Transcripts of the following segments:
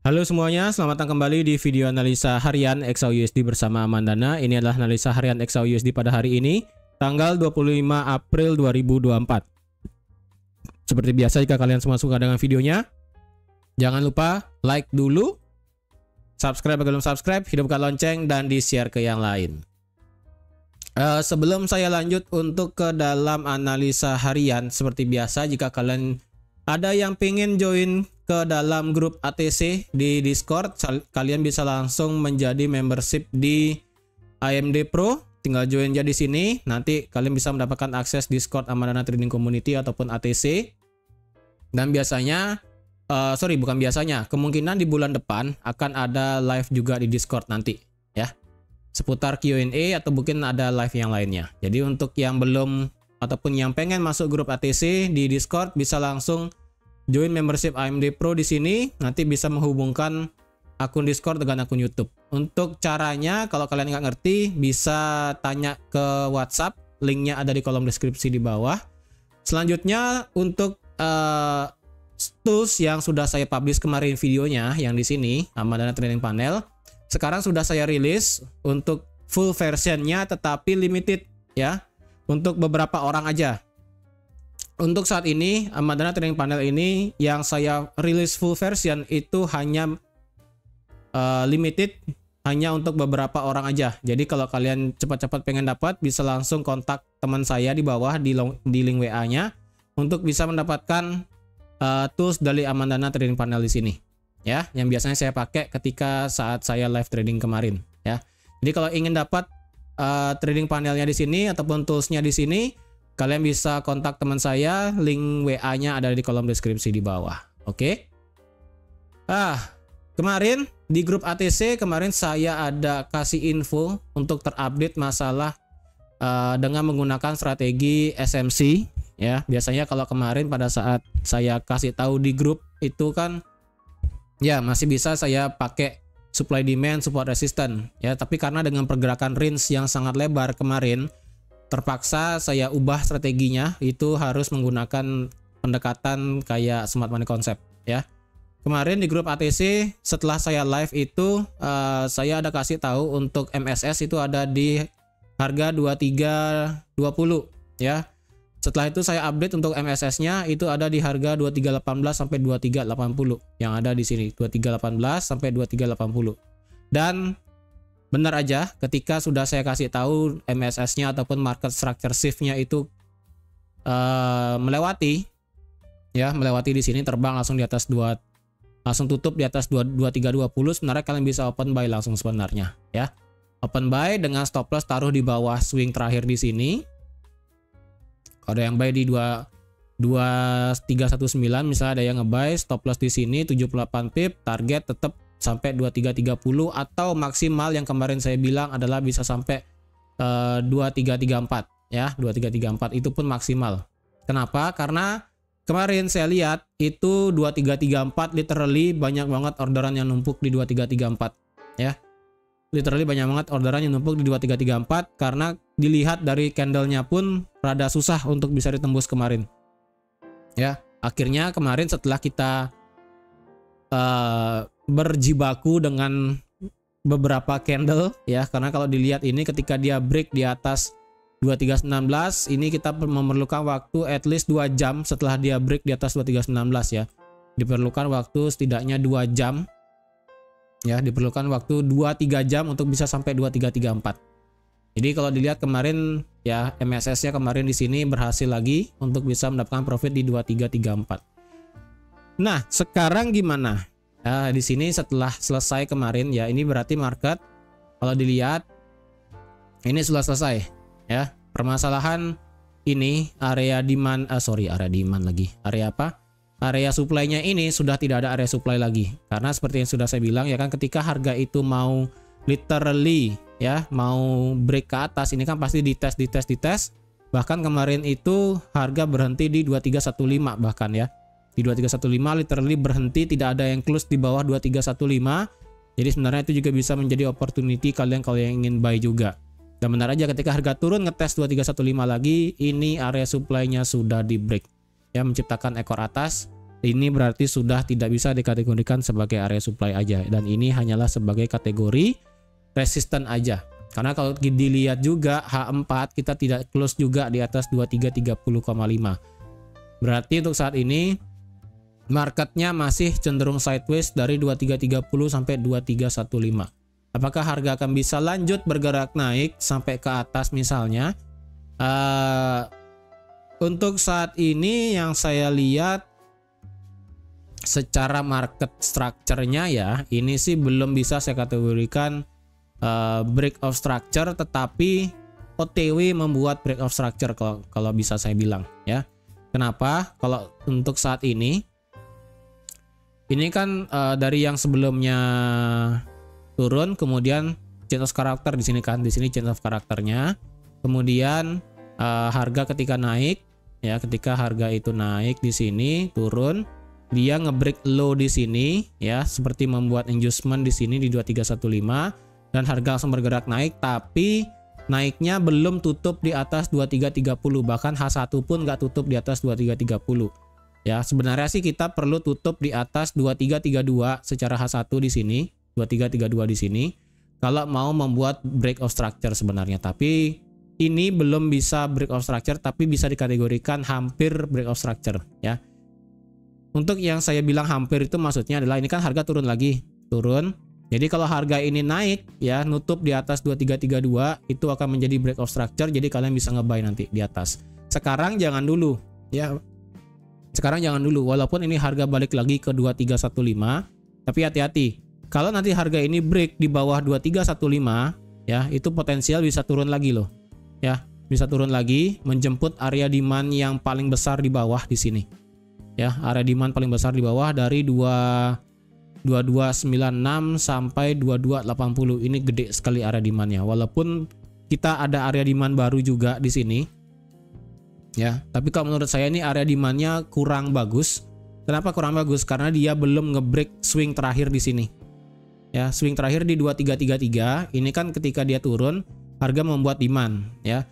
Halo semuanya, selamat datang kembali di video analisa harian XAUUSD bersama Mandana. Ini adalah analisa harian XAUUSD pada hari ini, tanggal 25 April 2024. Seperti biasa, jika kalian semua suka dengan videonya, jangan lupa like dulu, subscribe bagi belum subscribe, hidupkan lonceng, dan di-share ke yang lain. Sebelum saya lanjut untuk ke dalam analisa harian, seperti biasa, jika kalian ada yang pengen join ke dalam grup ATC di Discord, kalian bisa langsung menjadi membership di AMD Pro. Tinggal join aja di sini. Nanti kalian bisa mendapatkan akses Discord Mandana Trading Community ataupun ATC. Dan biasanya, bukan biasanya, kemungkinan di bulan depan akan ada live juga di Discord nanti, ya. Seputar Q&A atau mungkin ada live yang lainnya. Jadi untuk yang belum ataupun yang pengen masuk grup ATC di Discord, bisa langsung join membership AMD Pro di sini. Nanti bisa menghubungkan akun Discord dengan akun YouTube. Untuk caranya, kalau kalian nggak ngerti, bisa tanya ke WhatsApp. Linknya ada di kolom deskripsi di bawah. Selanjutnya untuk tools yang sudah saya publish kemarin videonya, yang di sini Mandana Trading Panel, sekarang sudah saya rilis untuk full versionnya, tetapi limited ya, untuk beberapa orang aja. Untuk saat ini Mandana Trading Panel ini yang saya rilis full version itu hanya limited, hanya untuk beberapa orang aja. Jadi kalau kalian cepat-cepat pengen dapat, bisa langsung kontak teman saya di bawah di link WA-nya untuk bisa mendapatkan tools dari Mandana Trading Panel di sini. Ya, yang biasanya saya pakai ketika saat saya live trading kemarin. Ya, jadi kalau ingin dapat trading panelnya di sini ataupun toolsnya di sini, kalian bisa kontak teman saya, link WA-nya ada di kolom deskripsi di bawah. Oke. Kemarin di grup ATC kemarin saya ada kasih info untuk terupdate masalah dengan menggunakan strategi SMC. Ya, biasanya kalau kemarin pada saat saya kasih tahu di grup itu kan, ya masih bisa saya pakai supply demand, support resistance. Ya, tapi karena dengan pergerakan range yang sangat lebar kemarin, terpaksa saya ubah strateginya, itu harus menggunakan pendekatan kayak smart money concept ya. Kemarin di grup ATC setelah saya live itu saya ada kasih tahu untuk MSS itu ada di harga 23.20 ya. Setelah itu saya update untuk MSS-nya itu ada di harga 23.18 sampai 23.80 yang ada di sini, 23.18 sampai 23.80. Dan benar aja, ketika sudah saya kasih tahu MSS-nya ataupun market structure shift-nya itu melewati di sini, terbang langsung di atas langsung tutup di atas 23.20, sebenarnya kalian bisa open buy langsung sebenarnya ya. Open buy dengan stop loss taruh di bawah swing terakhir di sini. Ada yang buy di 2319 misalnya, ada yang nge-buy, stop loss di sini 78 pip, target tetap sampai 2330 atau maksimal yang kemarin saya bilang adalah bisa sampai 2334 ya, 2334 itu pun maksimal. Kenapa? Karena kemarin saya lihat itu 2334 literally banyak banget orderan yang numpuk di 2334 ya. Literally banyak banget orderan yang numpuk di 2334 karena dilihat dari candlenya pun rada susah untuk bisa ditembus kemarin. Ya, akhirnya kemarin setelah kita berjibaku dengan beberapa candle ya, karena kalau dilihat ini ketika dia break di atas 2319 ini kita memerlukan waktu at least 2 jam setelah dia break di atas 2319 ya. Diperlukan waktu setidaknya 2 jam. Ya, diperlukan waktu 2-3 jam untuk bisa sampai 2334. Jadi kalau dilihat kemarin ya, MSS-nya kemarin di sini berhasil lagi untuk bisa mendapatkan profit di 2334. Nah, sekarang gimana? Nah, di sini setelah selesai kemarin ya, ini berarti market kalau dilihat ini sudah selesai ya. Permasalahan ini area demand, area supply-nya ini sudah tidak ada area supply lagi. Karena seperti yang sudah saya bilang ya kan, ketika harga itu mau literally ya, mau break ke atas, ini kan pasti dites. Bahkan kemarin itu harga berhenti di 2315 bahkan ya. Di 2315 literally berhenti, tidak ada yang close di bawah 2315. Jadi sebenarnya itu juga bisa menjadi opportunity kalian kalau yang ingin buy juga. Dan benar aja ketika harga turun ngetes 2315 lagi, ini area supply-nya sudah di break. Ya, menciptakan ekor atas ini berarti sudah tidak bisa dikategorikan sebagai area supply aja, dan ini hanyalah sebagai kategori resisten aja. Karena kalau dilihat juga H4 kita tidak close juga di atas 2330,5. Berarti untuk saat ini marketnya masih cenderung sideways dari 2330 sampai 2315. Apakah harga akan bisa lanjut bergerak naik sampai ke atas misalnya? Untuk saat ini yang saya lihat secara market structure-nya ya, ini sih belum bisa saya kategorikan break of structure, tetapi OTW membuat break of structure kalau bisa saya bilang ya. Kenapa? Kalau untuk saat ini kan dari yang sebelumnya turun, kemudian change of character di sini kan, di sini change of karakternya, kemudian harga ketika naik ya, ketika harga itu naik di sini turun, dia ngebreak low di sini ya, seperti membuat inducement di sini di 2315 dan harga langsung bergerak naik, tapi naiknya belum tutup di atas 2330, bahkan H1 pun nggak tutup di atas 2330 ya. Sebenarnya sih kita perlu tutup di atas 2332 secara H1 di sini, 2332 di sini kalau mau membuat break of structure sebenarnya, tapi ini belum bisa break of structure, tapi bisa dikategorikan hampir break of structure ya. Untuk yang saya bilang hampir itu maksudnya adalah ini kan harga turun lagi, turun. Jadi kalau harga ini naik ya, nutup di atas 2332, itu akan menjadi break of structure, jadi kalian bisa nge-buy nanti di atas. Sekarang jangan dulu ya. Sekarang jangan dulu, walaupun ini harga balik lagi ke 2315, tapi hati-hati. Kalau nanti harga ini break di bawah 2315 ya, itu potensial bisa turun lagi loh. Ya, bisa turun lagi menjemput area demand yang paling besar di bawah di sini. Ya, area demand paling besar di bawah dari 2296 sampai 2280. Ini gede sekali area demandnya. Walaupun kita ada area demand baru juga di sini. Ya, tapi kalau menurut saya ini area demandnya kurang bagus. Kenapa kurang bagus? Karena dia belum ngebreak swing terakhir di sini. Ya, swing terakhir di 2333. Ini kan ketika dia turun, harga membuat demand. Ya,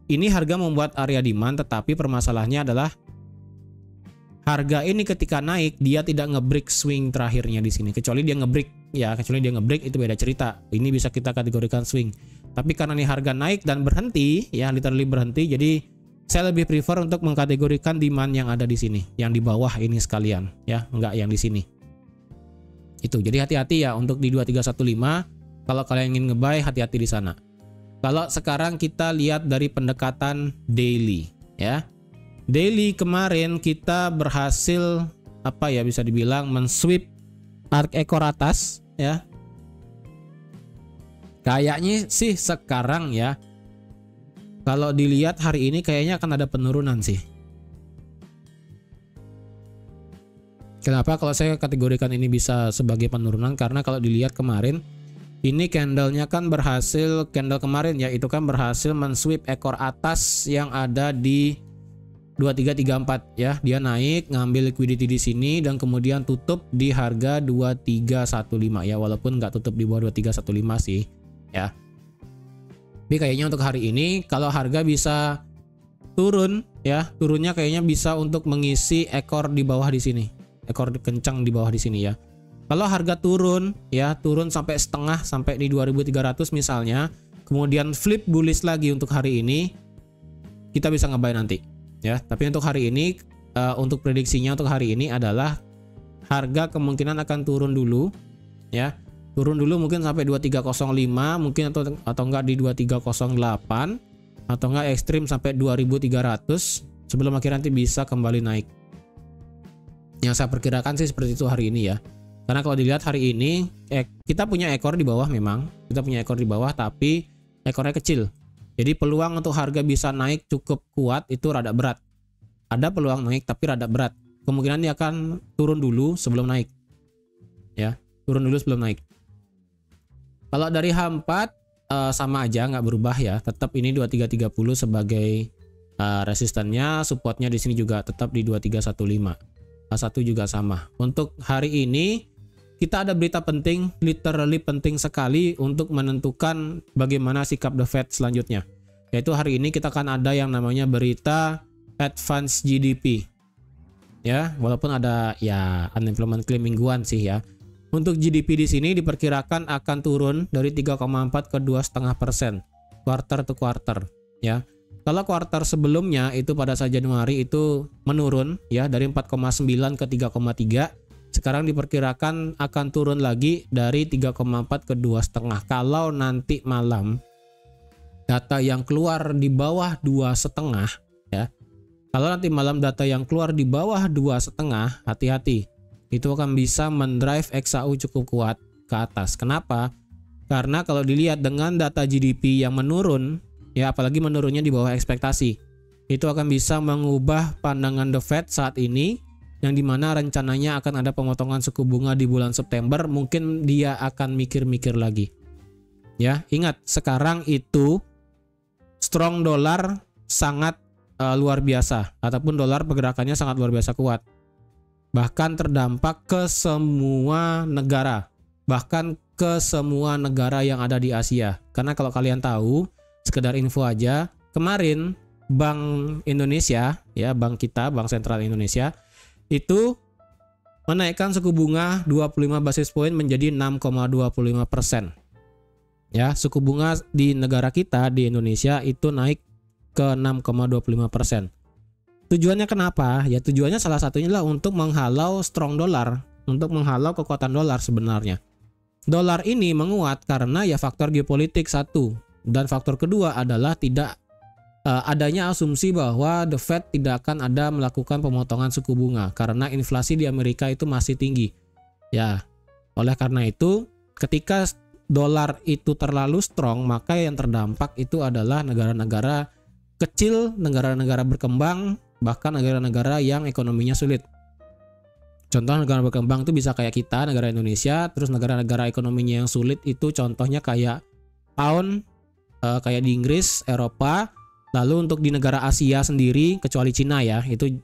ini harga membuat area demand, tetapi permasalahannya adalah harga ini ketika naik dia tidak ngebreak swing terakhirnya di sini, kecuali dia ngebreak ya, kecuali dia ngebreak itu beda cerita. Ini bisa kita kategorikan swing. Tapi karena ini harga naik dan berhenti ya, literally berhenti, jadi saya lebih prefer untuk mengkategorikan demand yang ada di sini, yang di bawah ini sekalian ya, enggak yang di sini. Itu. Jadi hati-hati ya untuk di 2315 kalau kalian ingin nge-buy, hati-hati di sana. Kalau sekarang kita lihat dari pendekatan daily ya. Daily kemarin kita berhasil apa ya, bisa dibilang mensweep arc ekor atas ya. Kayaknya sih sekarang ya, kalau dilihat hari ini kayaknya akan ada penurunan sih. Kenapa kalau saya kategorikan ini bisa sebagai penurunan? Karena kalau dilihat kemarin ini candlenya kan berhasil, candle kemarin ya itu kan berhasil mensweep ekor atas yang ada di 2334 ya, dia naik ngambil liquidity di sini dan kemudian tutup di harga 2315 ya, walaupun nggak tutup di bawah 2315 sih ya. Tapi kayaknya untuk hari ini kalau harga bisa turun ya, turunnya kayaknya bisa untuk mengisi ekor di bawah di sini, ekor kencang di bawah di sini ya. Kalau harga turun ya, turun sampai setengah sampai di 2300 misalnya, kemudian flip bullish lagi untuk hari ini, kita bisa nge-buy nanti. Ya, tapi untuk hari ini untuk prediksinya untuk hari ini adalah harga kemungkinan akan turun dulu ya. Turun dulu mungkin sampai 2305 mungkin atau enggak di 2308 atau enggak ekstrim sampai 2300 sebelum akhirnya nanti bisa kembali naik. Yang saya perkirakan sih seperti itu hari ini ya. Karena kalau dilihat hari ini kita punya ekor di bawah, memang kita punya ekor di bawah tapi ekornya kecil. Jadi peluang untuk harga bisa naik cukup kuat itu rada berat. Ada peluang naik tapi rada berat. Kemungkinan dia akan turun dulu sebelum naik. Ya, turun dulu sebelum naik. Kalau dari H4 sama aja, nggak berubah ya. Tetap ini 2330 sebagai resistannya, supportnya di sini juga tetap di 2315. H1 juga sama. Untuk hari ini kita ada berita penting, literally penting sekali untuk menentukan bagaimana sikap The Fed selanjutnya. Yaitu hari ini kita akan ada yang namanya berita Advance GDP. ya, walaupun ada ya unemployment claim mingguan sih ya. Untuk GDP di sini diperkirakan akan turun dari 3,4 ke 2,5% quarter to quarter ya. Kalau kuartal sebelumnya itu pada saat Januari itu menurun ya dari 4,9 ke 3,3. Sekarang diperkirakan akan turun lagi dari 3,4 ke 2,5. Kalau nanti malam data yang keluar di bawah 2,5 ya. Kalau nanti malam data yang keluar di bawah 2,5, hati-hati. Itu akan bisa mendrive XAU cukup kuat ke atas. Kenapa? Karena kalau dilihat dengan data GDP yang menurun, ya apalagi menurunnya di bawah ekspektasi, itu akan bisa mengubah pandangan The Fed saat ini, yang dimana rencananya akan ada pemotongan suku bunga di bulan September. Mungkin dia akan mikir-mikir lagi. Ya, ingat sekarang itu strong dollar sangat luar biasa, ataupun dolar pergerakannya sangat luar biasa kuat. Bahkan terdampak ke semua negara, bahkan ke semua negara yang ada di Asia. Karena kalau kalian tahu, sekedar info aja, kemarin Bank Indonesia, ya bank kita, Bank Sentral Indonesia, itu menaikkan suku bunga 25 basis point menjadi 6,25%. Ya, suku bunga di negara kita di Indonesia itu naik ke 6,25%. Tujuannya kenapa? Ya tujuannya salah satunya adalah untuk menghalau strong dollar, untuk menghalau kekuatan dolar sebenarnya. Dolar ini menguat karena ya faktor geopolitik satu, dan faktor kedua adalah tidak adanya asumsi bahwa The Fed tidak akan ada melakukan pemotongan suku bunga karena inflasi di Amerika itu masih tinggi. Ya, oleh karena itu ketika dolar itu terlalu strong, maka yang terdampak itu adalah negara-negara kecil, negara-negara berkembang, bahkan negara-negara yang ekonominya sulit. Contoh negara berkembang itu bisa kayak kita, negara Indonesia. Terus negara-negara ekonominya yang sulit itu contohnya kayak pound, kayak di Inggris, Eropa. Lalu untuk di negara Asia sendiri, kecuali Cina ya, itu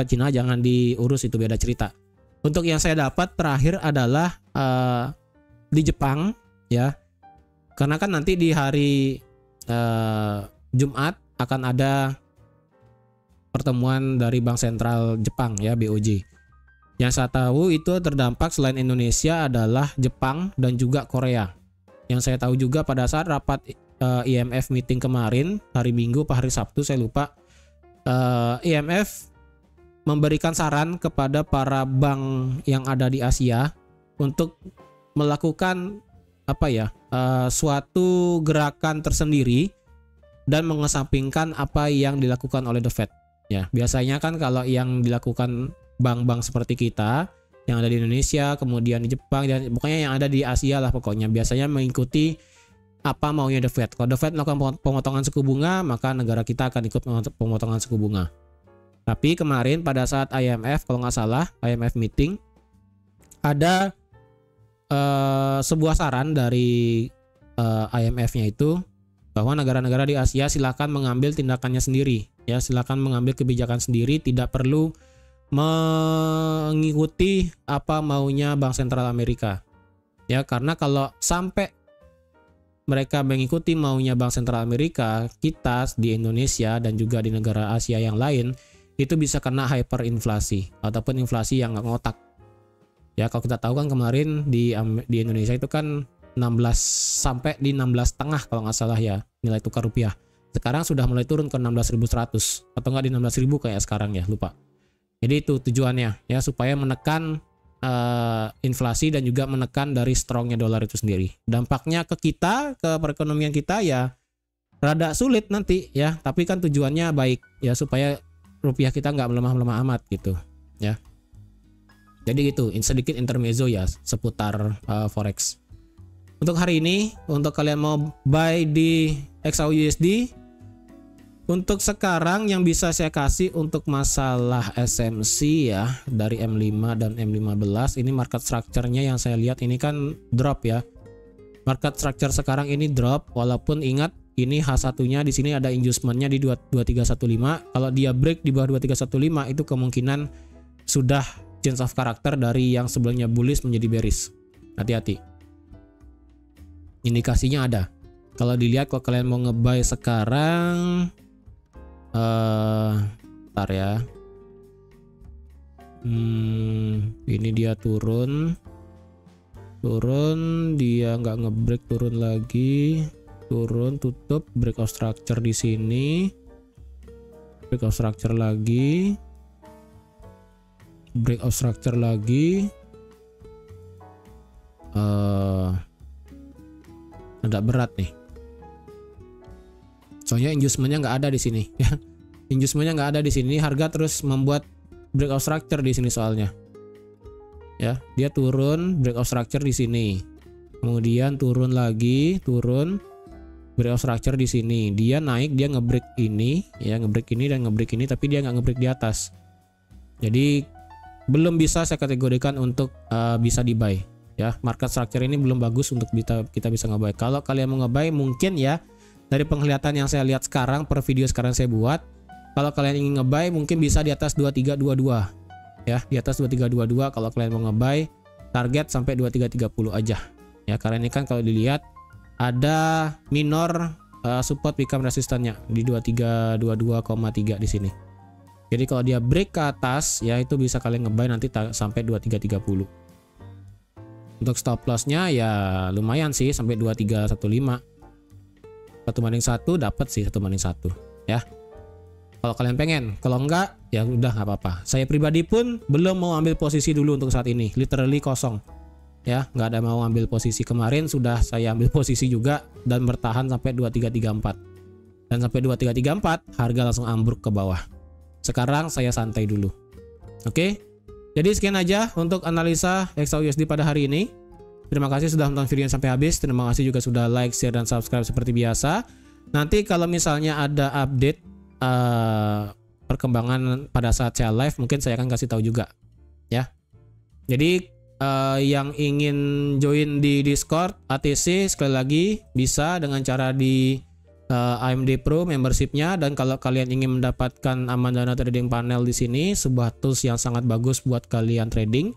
Cina jangan diurus, itu beda cerita. Untuk yang saya dapat terakhir adalah di Jepang ya, karena kan nanti di hari Jumat akan ada pertemuan dari Bank Sentral Jepang ya, BOJ. Yang saya tahu itu terdampak selain Indonesia adalah Jepang dan juga Korea. Yang saya tahu juga pada saat rapat IMF meeting kemarin, hari Minggu atau hari Sabtu saya lupa, IMF memberikan saran kepada para bank yang ada di Asia untuk melakukan suatu gerakan tersendiri dan mengesampingkan apa yang dilakukan oleh The Fed. Ya, biasanya kan kalau yang dilakukan bank-bank seperti kita yang ada di Indonesia, kemudian di Jepang, dan pokoknya yang ada di Asia lah pokoknya, biasanya mengikuti apa maunya The Fed. Kalau The Fed melakukan pemotongan suku bunga, maka negara kita akan ikut pemotongan suku bunga. Tapi kemarin pada saat IMF, kalau nggak salah, IMF meeting, ada sebuah saran dari IMF-nya itu bahwa negara-negara di Asia silakan mengambil tindakannya sendiri, ya silakan mengambil kebijakan sendiri, tidak perlu mengikuti apa maunya Bank Sentral Amerika. Ya, karena kalau sampai mereka mengikuti maunya Bank Sentral Amerika, kita di Indonesia dan juga di negara Asia yang lain itu bisa kena hyperinflasi ataupun inflasi yang nggak ngotak. Ya, kalau kita tahu kan kemarin di Indonesia itu kan 16 sampai di 16,5 kalau nggak salah ya nilai tukar rupiah. Sekarang sudah mulai turun ke 16.100 atau nggak di 16.000 kayak sekarang ya, lupa. Jadi itu tujuannya ya, supaya menekan inflasi dan juga menekan dari strongnya dolar itu sendiri. Dampaknya ke kita, ke perekonomian kita ya rada sulit nanti ya, tapi kan tujuannya baik ya, supaya rupiah kita nggak melemah-melemah amat gitu ya. Jadi gitu, sedikit intermezzo ya seputar forex. Untuk hari ini, untuk kalian mau buy di XAUUSD, untuk sekarang yang bisa saya kasih untuk masalah SMC ya, dari M5 dan M15, ini market structure-nya yang saya lihat ini kan drop ya. Market structure sekarang ini drop, walaupun ingat ini H1-nya di sini ada inducement-nya di 2315. Kalau dia break di bawah 2315 itu kemungkinan sudah change of character dari yang sebelumnya bullish menjadi bearish. Hati-hati. Indikasinya ada. Kalau dilihat, kalau kalian mau nge-buy sekarang, bentar ya. Ini dia turun, dia nggak ngebreak, turun lagi, turun, tutup, breakout structure di sini, breakout structure lagi, breakout structure lagi. Agak berat nih, soalnya inducementnya nggak ada di sini ya. Inducementnya nggak ada di sini, harga terus membuat breakout structure di sini soalnya. Ya, dia turun, breakout structure di sini. Kemudian turun lagi, turun, breakout structure di sini. Dia naik, dia ngebreak ini, ya ngebreak ini dan ngebreak ini, tapi dia nggak ngebreak di atas. Jadi belum bisa saya kategorikan untuk bisa di buy. Ya, market structure ini belum bagus untuk kita bisa ngebuy. Kalau kalian mau ngebuy, mungkin ya dari penglihatan yang saya lihat sekarang per video sekarang saya buat, kalau kalian ingin ngebuy mungkin bisa di atas 2322 ya, di atas 2322 kalau kalian mau ngebuy, target sampai 2330 aja ya, karena ini kan kalau dilihat ada minor support become resistannya di 2322,3 di sini. Jadi kalau dia break ke atas ya, itu bisa kalian ngebuy nanti sampai 2330. Untuk stop lossnya ya lumayan sih, sampai 2315. 1/1 dapat sih, 1/1 ya. Kalau kalian pengen, kalau enggak ya udah nggak apa-apa. Saya pribadi pun belum mau ambil posisi dulu untuk saat ini, literally kosong ya, nggak ada mau ambil posisi. Kemarin sudah saya ambil posisi juga dan bertahan sampai 2334, dan sampai 2334 harga langsung ambruk ke bawah. Sekarang saya santai dulu. Oke, jadi sekian aja untuk analisa XAUUSD pada hari ini. Terima kasih sudah menonton videonya sampai habis. Terima kasih juga sudah like, share, dan subscribe seperti biasa. Nanti kalau misalnya ada update perkembangan pada saat saya live, mungkin saya akan kasih tahu juga ya. Jadi yang ingin join di Discord ATC sekali lagi bisa dengan cara di AMD Pro membershipnya. Dan kalau kalian ingin mendapatkan Amandana Trading Panel di sini, sebuah tools yang sangat bagus buat kalian trading,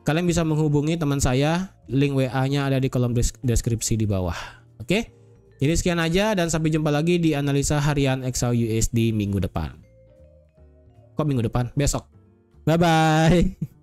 kalian bisa menghubungi teman saya, link WA-nya ada di kolom deskripsi di bawah. Oke? Jadi sekian aja dan sampai jumpa lagi di analisa harian XAUUSD minggu depan. Kok minggu depan? Besok. Bye bye.